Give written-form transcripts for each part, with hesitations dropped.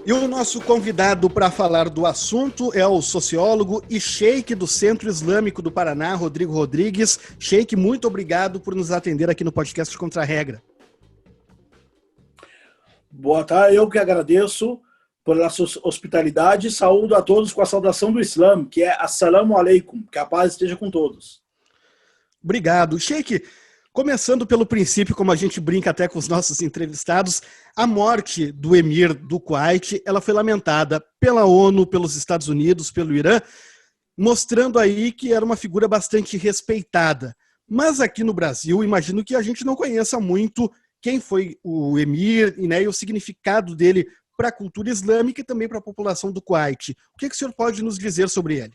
E o nosso convidado para falar do assunto é o sociólogo e sheik do Centro Islâmico do Paraná, Rodrigo Rodrigues. Sheik, muito obrigado por nos atender aqui no podcast Contra a Regra. Boa tarde, eu que agradeço pela sua hospitalidade e saúdo a todos com a saudação do Islã, que é Assalamu Alaikum, que a paz esteja com todos. Obrigado. Sheik, começando pelo princípio, como a gente brinca até com os nossos entrevistados, a morte do emir do Kuwait, ela foi lamentada pela ONU, pelos Estados Unidos, pelo Irã, mostrando aí que era uma figura bastante respeitada. Mas aqui no Brasil, imagino que a gente não conheça muito quem foi o emir, né, e o significado dele para a cultura islâmica e também para a população do Kuwait. O que o senhor pode nos dizer sobre ele?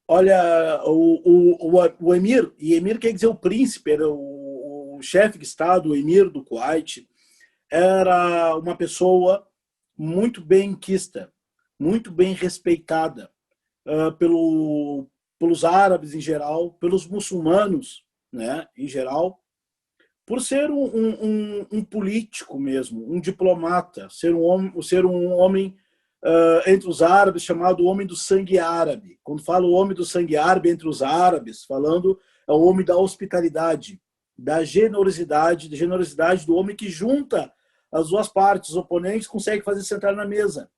Olha, o emir, e emir quer dizer o príncipe, era o chefe de Estado, o emir do Kuwait, era uma pessoa muito benquista, muito bem respeitada pelos árabes em geral, pelos muçulmanos, né, em geral, por ser um político mesmo, um diplomata, ser um homem entre os árabes chamado homem do sangue árabe. Quando falo homem do sangue árabe entre os árabes, falando é o homem da hospitalidade, da generosidade do homem que junta as duas partes, os oponentes, consegue fazer sentar na mesa.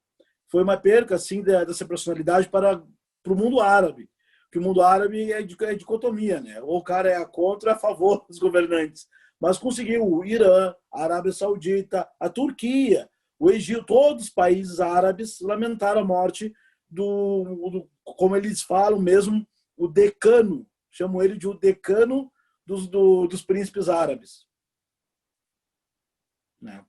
Foi uma perca assim dessa personalidade para o mundo árabe, porque o mundo árabe é dicotomia, né? Ou o cara é contra, a favor dos governantes. Mas conseguiu o Irã, a Arábia Saudita, a Turquia, o Egito, todos os países árabes lamentaram a morte como eles falam mesmo, o decano, chamam ele de o decano dos príncipes árabes. Né?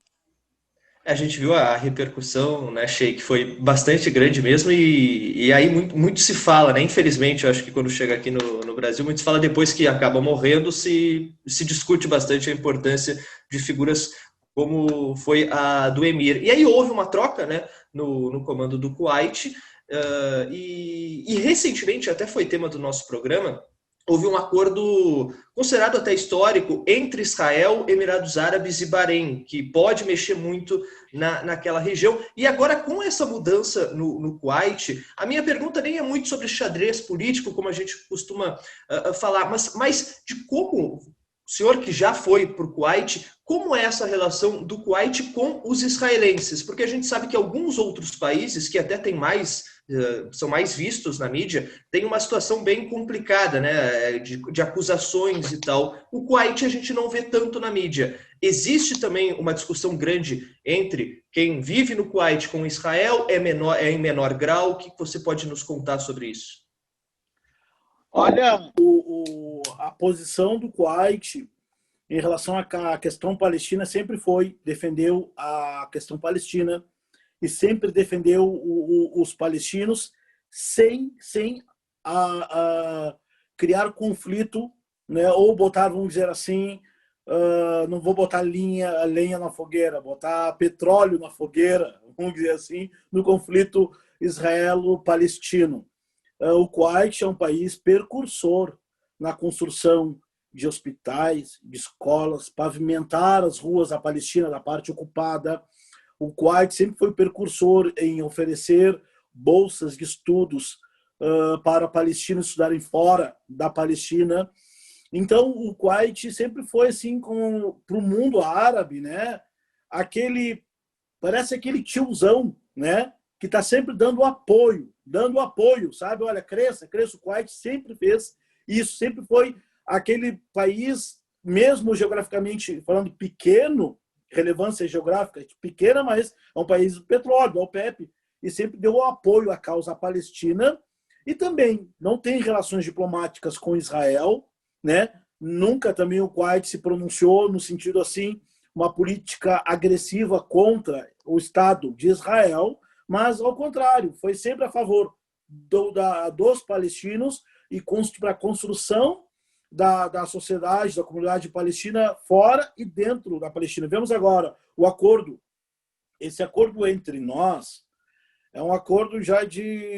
A gente viu a repercussão, né, Sheik, foi bastante grande mesmo, e aí muito se fala, né? Infelizmente, eu acho que quando chega aqui no Brasil, muito se fala depois que acaba morrendo, se discute bastante a importância de figuras como foi a do emir. E aí houve uma troca, né, no comando do Kuwait, e recentemente, até foi tema do nosso programa, houve um acordo considerado até histórico entre Israel, Emirados Árabes e Bahrein, que pode mexer muito naquela região. E agora, com essa mudança no Kuwait, a minha pergunta nem é muito sobre xadrez político, como a gente costuma falar, mas de como, o senhor que já foi para o Kuwait, como é essa relação do Kuwait com os israelenses? Porque a gente sabe que alguns outros países, que até têm são mais vistos na mídia, tem uma situação bem complicada, né, de acusações e tal. O Kuwait a gente não vê tanto na mídia. Existe também uma discussão grande entre quem vive no Kuwait com Israel, é em menor grau? O que você pode nos contar sobre isso? Olha, a posição do Kuwait em relação à questão palestina sempre foi, defendeu a questão palestina, e sempre defendeu os palestinos sem criar conflito, né? Ou botar, vamos dizer assim, não vou botar lenha na fogueira, botar petróleo na fogueira, vamos dizer assim, no conflito israelo-palestino. O Kuwait é um país precursor na construção de hospitais, de escolas, pavimentar as ruas da Palestina, da parte ocupada. O Kuwait sempre foi precursor em oferecer bolsas de estudos para palestinos estudarem fora da Palestina. Então, o Kuwait sempre foi assim para o mundo árabe, né? Parece aquele tiozão, né? Que está sempre dando apoio, sabe? Olha, cresça. O Kuwait sempre fez isso, sempre foi aquele país, mesmo geograficamente falando pequeno, relevância geográfica pequena, mas é um país do petróleo, do OPEP, e sempre deu apoio à causa palestina, e também não tem relações diplomáticas com Israel, né? Nunca também o Kuwait se pronunciou no sentido assim, uma política agressiva contra o Estado de Israel, mas ao contrário, foi sempre a favor dos palestinos e para a construção da sociedade, da comunidade palestina fora e dentro da Palestina. Vemos agora o acordo, esse acordo entre nós é um acordo já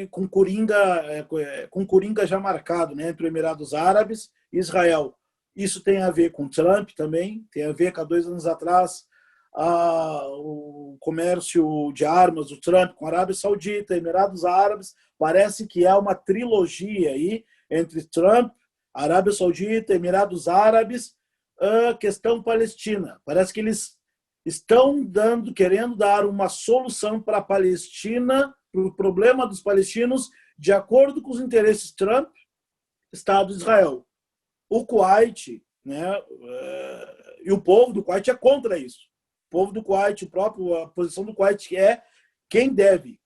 com Coringa já marcado, né, entre os Emirados Árabes e Israel. Isso tem a ver com Trump também, tem a ver com há 2 anos atrás o comércio de armas do Trump com a Arábia Saudita, Emirados Árabes. Parece que é uma trilogia aí entre Trump, Arábia Saudita, Emirados Árabes, a questão palestina. Parece que eles estão querendo dar uma solução para a Palestina, para o problema dos palestinos, de acordo com os interesses Trump, Estado de Israel. O Kuwait, né, e o povo do Kuwait é contra isso. O povo do Kuwait, a posição do Kuwait é quem deve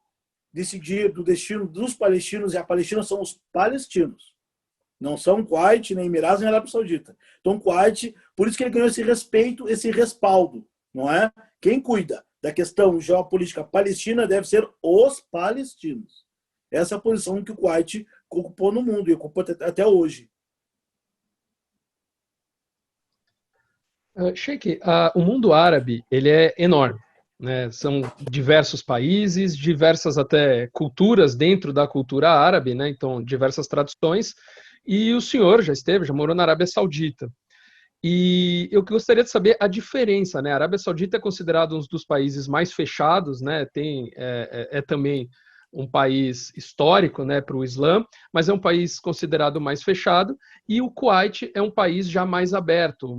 decidir do destino dos palestinos, e a Palestina são os palestinos. Não são Kuwait, nem Emirados, nem Arábia Saudita. Então, Kuwait, por isso que ele ganhou esse respeito, esse respaldo, não é? Quem cuida da questão geopolítica palestina deve ser os palestinos. Essa é a posição que o Kuwait ocupou no mundo e ocupa até hoje. Sheikh, o mundo árabe ele é enorme, né? São diversos países, diversas até culturas dentro da cultura árabe, né? Então, diversas tradições. E o senhor já morou na Arábia Saudita. E eu gostaria de saber a diferença, né? A Arábia Saudita é considerado um dos países mais fechados, né? É também um país histórico, né, para o Islã, mas é um país considerado mais fechado, e o Kuwait é um país já mais aberto,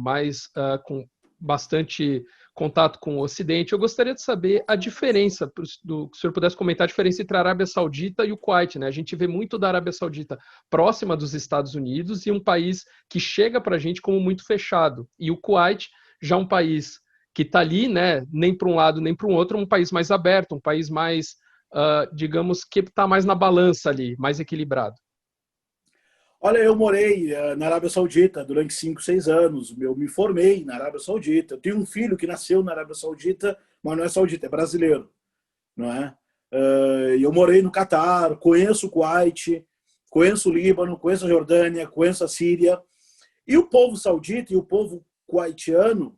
com bastante contato com o Ocidente. Eu gostaria de saber a diferença, se o senhor pudesse comentar a diferença entre a Arábia Saudita e o Kuwait, né? A gente vê muito da Arábia Saudita próxima dos Estados Unidos e um país que chega para a gente como muito fechado, e o Kuwait já um país que está ali, né, nem para um lado nem para o outro, um país mais aberto, um país mais digamos que está mais na balança ali, mais equilibrado. Olha, eu morei na Arábia Saudita durante 5, 6 anos. Eu me formei na Arábia Saudita. Eu tenho um filho que nasceu na Arábia Saudita, mas não é saudita, é brasileiro, não é? Eu morei no Catar, conheço o Kuwait, conheço o Líbano, conheço a Jordânia, conheço a Síria. E o povo saudita e o povo kuwaitiano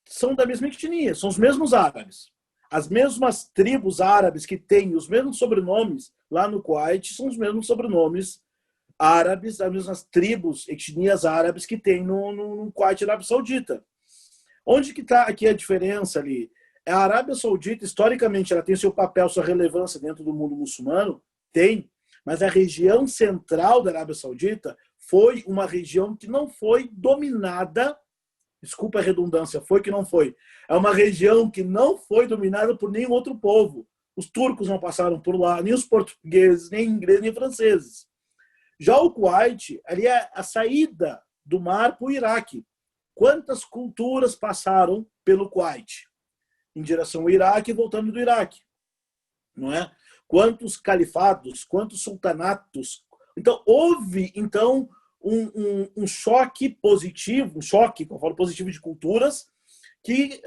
são da mesma etnia, são os mesmos árabes. As mesmas tribos árabes que têm os mesmos sobrenomes lá no Kuwait são os mesmos sobrenomes árabes, as mesmas tribos, etnias árabes que tem no Kuwait e na Arábia Saudita. Onde que está aqui a diferença ali? A Arábia Saudita, historicamente, ela tem seu papel, sua relevância dentro do mundo muçulmano? Tem. Mas a região central da Arábia Saudita foi uma região que não foi dominada, desculpa a redundância, foi que não foi. É uma região que não foi dominada por nenhum outro povo. Os turcos não passaram por lá, nem os portugueses, nem ingleses, nem franceses. Já o Kuwait, ali é a saída do mar para o Iraque. Quantas culturas passaram pelo Kuwait? Em direção ao Iraque e voltando do Iraque. Não é? Quantos califados, quantos sultanatos. Então, houve, um choque positivo, que eu falo positivo de culturas, que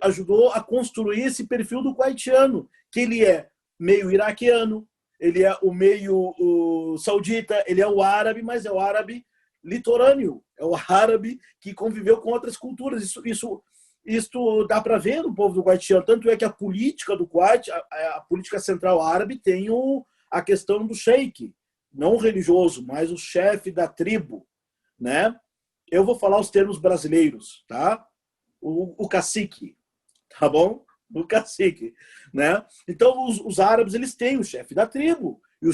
ajudou a construir esse perfil do kuwaitiano, que ele é meio iraquiano, ele é o meio saudita, ele é o árabe, mas é o árabe litorâneo, é o árabe que conviveu com outras culturas. Isso dá para ver no povo do kuwaitiano, tanto é que a política do Kuwait, a política central árabe, tem a questão do sheik, não o religioso, mas o chefe da tribo, né? Eu vou falar os termos brasileiros, tá? O cacique, tá bom? O cacique, né? Então, os árabes, eles têm o chefe da tribo e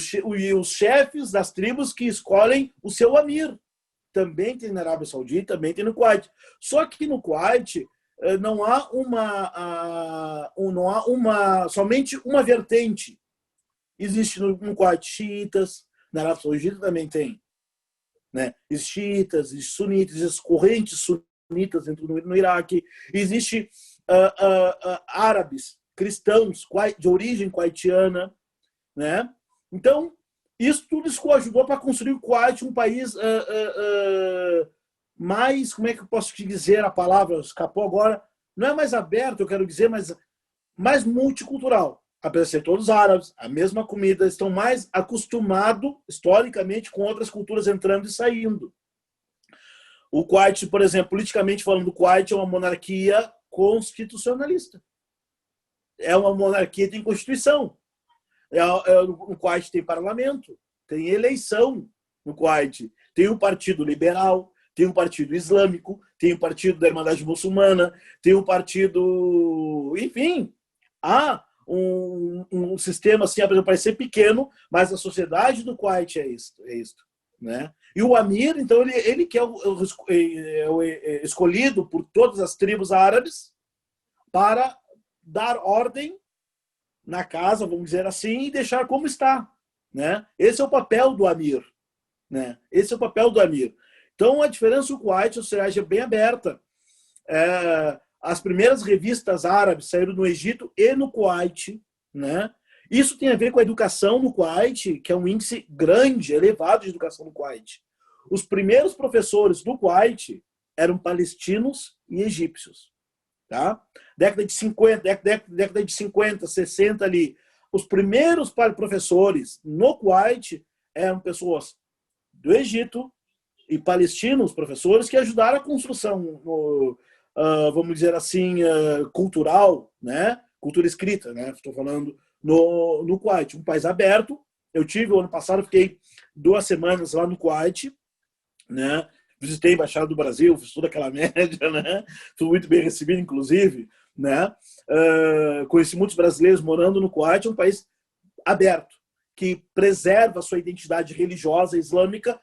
os chefes das tribos que escolhem o seu amir. Também tem na Arábia Saudita, também tem no Kuwait. Só que no Kuwait não há somente uma vertente. Existe no Kuwait xiitas, na Arábia Saudita também tem, né? Xiitas, sunitas, as correntes sunitas dentro no Iraque. Existe árabes, cristãos de origem kuwaitiana, né? Então, isso tudo ajudou para construir o Kuwait um país mais, como é que eu posso te dizer a palavra, escapou agora, não é mais aberto, eu quero dizer, mas mais multicultural. Apesar de ser todos árabes, a mesma comida, estão mais acostumados, historicamente, com outras culturas entrando e saindo. O Kuwait, por exemplo, politicamente falando, o Kuwait é uma monarquia constitucionalista. É uma monarquia que tem constituição. No Kuwait tem parlamento, tem eleição no Kuwait, tem o Partido Liberal, tem um partido islâmico, tem um partido da Irmandade Muçulmana, tem um partido... Enfim, há um sistema, assim, apesar de parecer pequeno, mas a sociedade do Kuwait é isto, né? E o Amir, então, ele que é o escolhido por todas as tribos árabes para dar ordem na casa, vamos dizer assim, e deixar como está, né? Esse é o papel do Amir, né? Esse é o papel do Amir. Então, a diferença do Kuwait, a sociedade é bem aberta. As primeiras revistas árabes saíram no Egito e no Kuwait, né? Isso tem a ver com a educação no Kuwait, que é um índice grande, elevado de educação no Kuwait. Os primeiros professores do Kuwait eram palestinos e egípcios. Tá? Década de 50, 60 ali, os primeiros professores no Kuwait eram pessoas do Egito e palestinos, professores que ajudaram a construção, vamos dizer assim, cultural, né? Cultura escrita, né? Estou falando no Kuwait, um país aberto. Eu tive, o ano passado, fiquei 2 semanas lá no Kuwait, né? Visitei a Embaixada do Brasil, fiz toda aquela média, né? Fui muito bem recebido, inclusive, né? Conheci muitos brasileiros morando no Kuwait, é um país aberto, que preserva a sua identidade religiosa islâmica.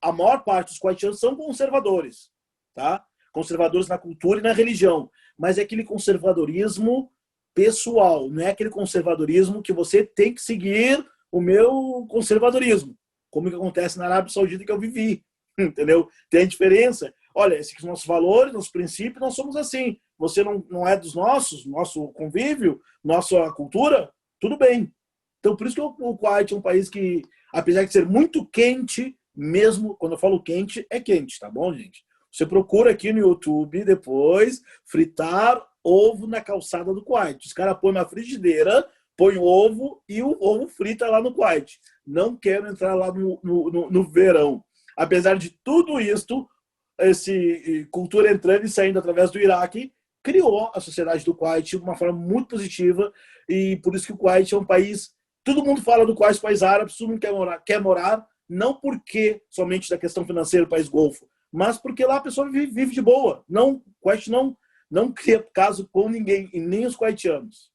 A maior parte dos kuwaitianos são conservadores, tá? Conservadores na cultura e na religião, mas é aquele conservadorismo pessoal, não é aquele conservadorismo que você tem que seguir o meu conservadorismo, como que acontece na Arábia Saudita que eu vivi, entendeu? Tem a diferença. Olha, esses são nossos valores, nossos princípios, nós somos assim. Você não é dos nossos, nosso convívio, nossa cultura, tudo bem. Então, por isso que o Kuwait é um país que, apesar de ser muito quente, mesmo quando eu falo quente, é quente, tá bom, gente? Você procura aqui no YouTube depois, fritar ovo na calçada do Kuwait. Os caras põem na frigideira, põem ovo e o ovo frita lá no Kuwait. Não quero entrar lá no verão. Apesar de tudo isso, esse cultura entrando e saindo através do Iraque, criou a sociedade do Kuwait de uma forma muito positiva, e por isso que o Kuwait é um país... Todo mundo fala do Kuwait, país árabe, todo mundo quer morar, não porque somente da questão financeira do país Golfo, mas porque lá a pessoa vive de boa. O Kuwait não cria caso com ninguém, e nem os kuwaitianos.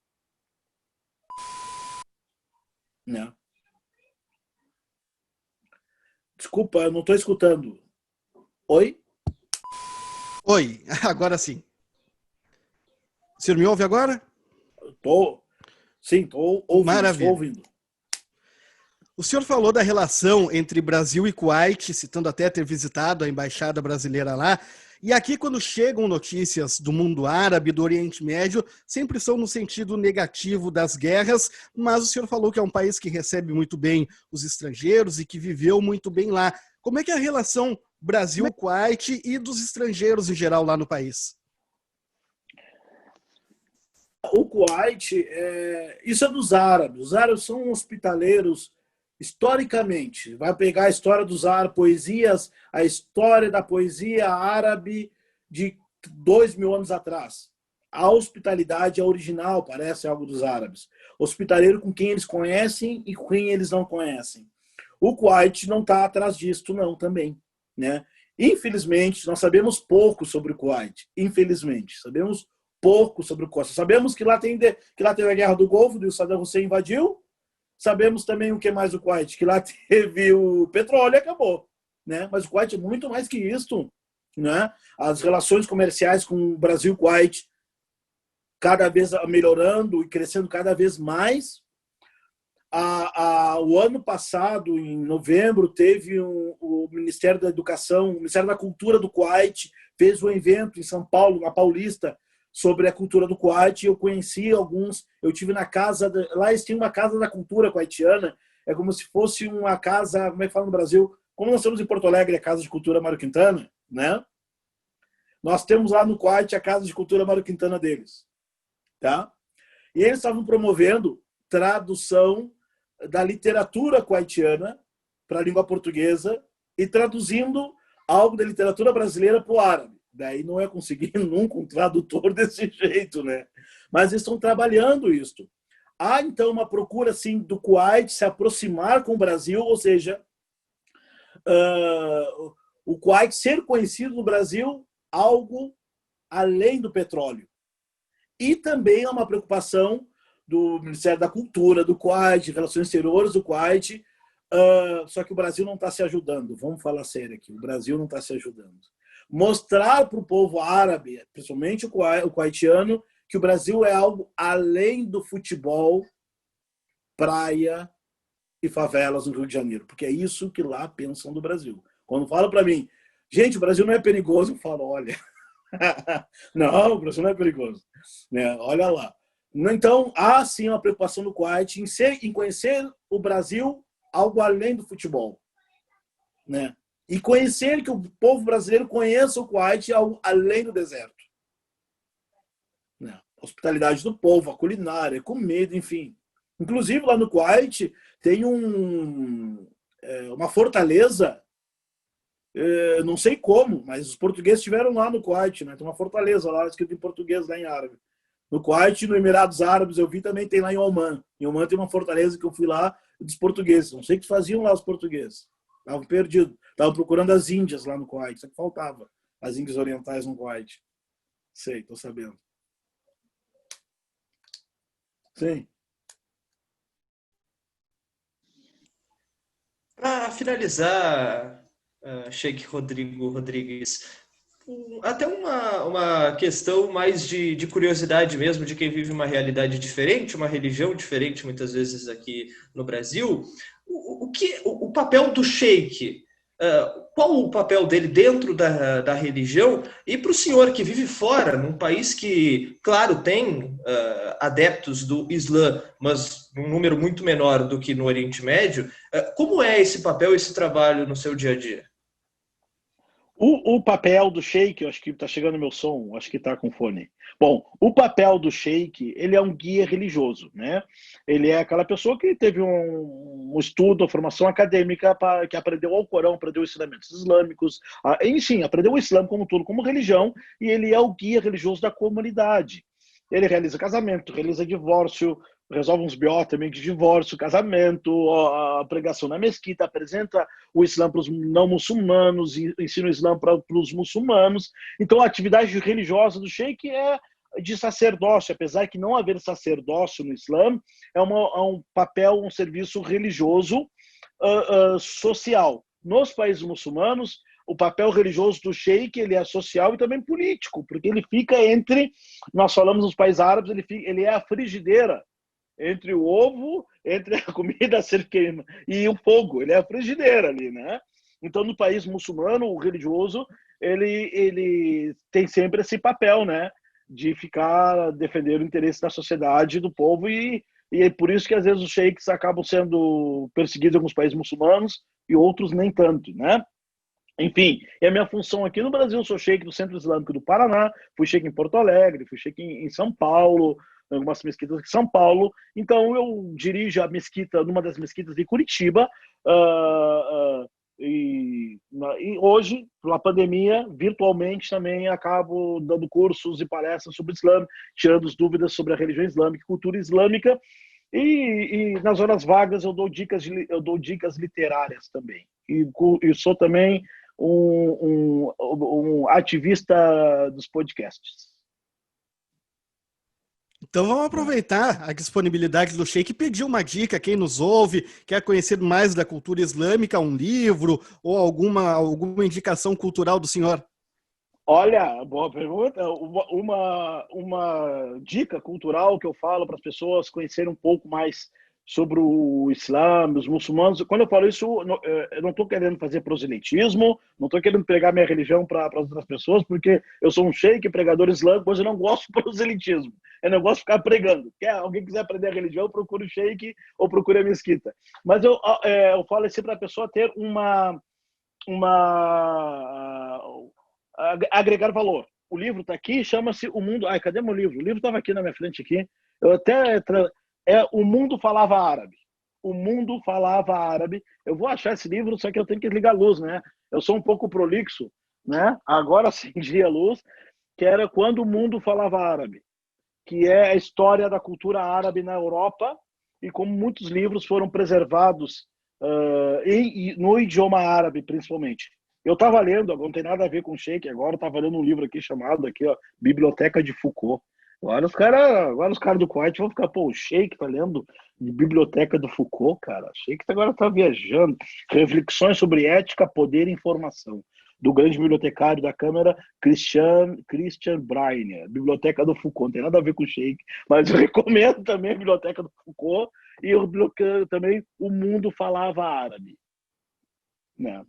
Não. Desculpa, eu não estou escutando. Oi? Oi, agora sim. O senhor me ouve agora? Sim, estou ouvindo. Maravilha. Estou ouvindo. O senhor falou da relação entre Brasil e Kuwait, citando até ter visitado a embaixada brasileira lá. E aqui, quando chegam notícias do mundo árabe, do Oriente Médio, sempre são no sentido negativo das guerras, mas o senhor falou que é um país que recebe muito bem os estrangeiros e que viveu muito bem lá. Como é que é a relação Brasil-Kuwait e dos estrangeiros em geral lá no país? O Kuwait, isso é dos árabes. Os árabes são hospitaleiros historicamente. Vai pegar a história dos árabes, poesias, a história da poesia árabe de 2000 anos atrás. A hospitalidade é original, parece algo dos árabes. Hospitaleiro com quem eles conhecem e com quem eles não conhecem. O Kuwait não está atrás disso, não, também, né? Infelizmente, nós sabemos pouco sobre o Kuwait. Infelizmente, sabemos pouco sobre o Kuwait. Sabemos que lá teve a Guerra do Golfo, e o Saddam Hussein invadiu. Sabemos também o que mais do Kuwait, que lá teve o petróleo e acabou, né? Mas o Kuwait é muito mais que isso, né? As relações comerciais com o Brasil e o Kuwait cada vez melhorando e crescendo cada vez mais. O ano passado, em novembro, teve o Ministério da Educação, o Ministério da Cultura do Kuwait fez um evento em São Paulo, na Paulista, sobre a cultura do Kuwait. Eu conheci alguns, eu tive na casa, lá eles tinham uma casa da cultura kuwaitiana, é como se fosse uma casa, como é que fala no Brasil, como nós temos em Porto Alegre a Casa de Cultura Mário Quintana, né? Nós temos lá no Kuwait a Casa de Cultura Mário Quintana deles, tá? E eles estavam promovendo tradução da literatura kuwaitiana para a língua portuguesa e traduzindo algo da literatura brasileira para o árabe. Daí não é conseguir nunca um tradutor desse jeito, né? Mas eles estão trabalhando isso. Há, então, uma procura assim, do Kuwait se aproximar com o Brasil, ou seja, o Kuwait ser conhecido no Brasil algo além do petróleo. E também é uma preocupação do Ministério da Cultura do Kuwait, Relações Exteriores do Kuwait, só que o Brasil não está se ajudando. Vamos falar sério aqui, o Brasil não está se ajudando. Mostrar para o povo árabe, principalmente o kuwaitiano, que o Brasil é algo além do futebol, praia e favelas no Rio de Janeiro, porque é isso que lá pensam do Brasil. Quando falam para mim, gente, o Brasil não é perigoso, eu falo, olha, não, o Brasil não é perigoso, né? Olha lá. Então, há sim uma preocupação do Kuwait em conhecer o Brasil algo além do futebol, né? E conhecer que o povo brasileiro conheça o Kuwait algo além do deserto, né? A hospitalidade do povo, a culinária, comida, enfim. Inclusive, lá no Kuwait tem uma fortaleza, não sei como, mas os portugueses estiveram lá no Kuwait, né? Tem uma fortaleza lá, escrito em português, lá em árabe. No Kuwait, no Emirados Árabes, eu vi também, tem lá em Oman. Em Oman tem uma fortaleza que eu fui lá dos portugueses. Não sei o que faziam lá os portugueses. Estavam perdidos. Estavam procurando as Índias lá no Kuwait. Só que faltava as Índias orientais no Kuwait. Sei, estou sabendo. Sim. Para finalizar, Sheik Rodrigo Rodrigues, até uma questão mais de curiosidade mesmo, de quem vive uma realidade diferente, uma religião diferente, muitas vezes aqui no Brasil. O papel do sheik, qual o papel dele dentro da religião? E para o senhor que vive fora, num país que, claro, tem adeptos do Islã, mas num número muito menor do que no Oriente Médio, como é esse papel, esse trabalho no seu dia a dia? O papel do sheik, eu acho que está chegando meu som, acho que está com fone. Bom, o papel do sheik, ele é um guia religioso, né? Ele é aquela pessoa que teve um estudo, uma formação acadêmica, que aprendeu o Alcorão, aprendeu os ensinamentos islâmicos, enfim, aprendeu o Islã como tudo, como religião, e ele é o guia religioso da comunidade. Ele realiza casamento, realiza divórcio, resolve uns BO também de divórcio, casamento, a pregação na mesquita, apresenta o Islã para os não muçulmanos, ensina o Islã para os muçulmanos. Então, a atividade religiosa do sheik é de sacerdócio, apesar de não haver sacerdócio no Islã, é um papel, um serviço religioso social. Nos países muçulmanos, o papel religioso do sheik, ele é social e também político, porque ele fica entre, nós falamos nos países árabes, ele é a frigideira entre o ovo, entre a comida a ser queima e o fogo, ele é a frigideira ali, né? Então, no país muçulmano, o religioso, ele tem sempre esse papel, né? De ficar defendendo o interesse da sociedade, do povo, e é por isso que às vezes os sheiks acabam sendo perseguidos em alguns países muçulmanos e outros nem tanto, né? Enfim, é a minha função aqui no Brasil, eu sou sheik do Centro Islâmico do Paraná, fui sheik em Porto Alegre, fui sheik em São Paulo, em algumas mesquitas de São Paulo. Então, eu dirijo a mesquita, numa das mesquitas de Curitiba, e hoje, pela pandemia, virtualmente também acabo dando cursos e palestras sobre o Islã, tirando as dúvidas sobre a religião islâmica e cultura islâmica, e nas horas vagas eu dou dicas literárias também. E sou também um ativista dos podcasts. Então vamos aproveitar a disponibilidade do sheik e pedir uma dica, quem nos ouve, quer conhecer mais da cultura islâmica, um livro ou alguma indicação cultural do senhor? Olha, boa pergunta. Uma dica cultural que eu falo para as pessoas conhecerem um pouco mais sobre o Islã, os muçulmanos. Quando eu falo isso, eu não estou querendo fazer proselitismo, não estou querendo pregar minha religião para as outras pessoas, porque eu sou um sheik, pregador islâmico, mas eu não gosto de proselitismo. Eu não gosto de ficar pregando. Alguém quiser aprender a religião, procure o sheik ou procure a mesquita. Mas eu falo assim para a pessoa ter agregar valor. O livro está aqui, chama-se O Mundo... Ai, cadê meu livro? O livro estava aqui na minha frente aqui. O Mundo Falava Árabe. O Mundo Falava Árabe. Eu vou achar esse livro, só que eu tenho que ligar a luz, né? Eu sou um pouco prolixo, né? Agora acendi a luz, que era Quando o Mundo Falava Árabe, que é a história da cultura árabe na Europa e como muitos livros foram preservados no idioma árabe, principalmente. Eu estava lendo, não tem nada a ver com o Sheik, agora eu estava lendo um livro aqui chamado aqui, ó, Biblioteca de Foucault. Agora os caras do Kuwait vão ficar, pô, o Sheik tá lendo Biblioteca do Foucault, cara. O Sheik agora tá viajando. Reflexões sobre ética, poder e informação. Do grande bibliotecário da Câmara, Christian Breiner. Biblioteca do Foucault. Não tem nada a ver com o Sheik, mas eu recomendo também a Biblioteca do Foucault e eu também O Mundo Falava Árabe. Né?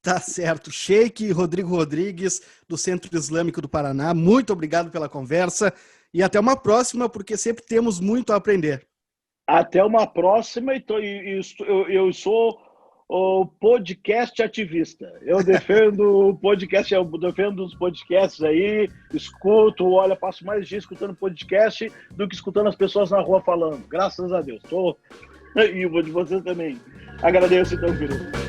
Tá certo. Sheik Rodrigo Rodrigues, do Centro Islâmico do Paraná, muito obrigado pela conversa e até uma próxima, porque sempre temos muito a aprender. Até uma próxima, eu sou o podcast ativista. Eu defendo o podcast, eu defendo os podcasts aí, escuto, olha, passo mais dias escutando podcast do que escutando as pessoas na rua falando. Graças a Deus. E o de vocês também. Agradeço então, querido.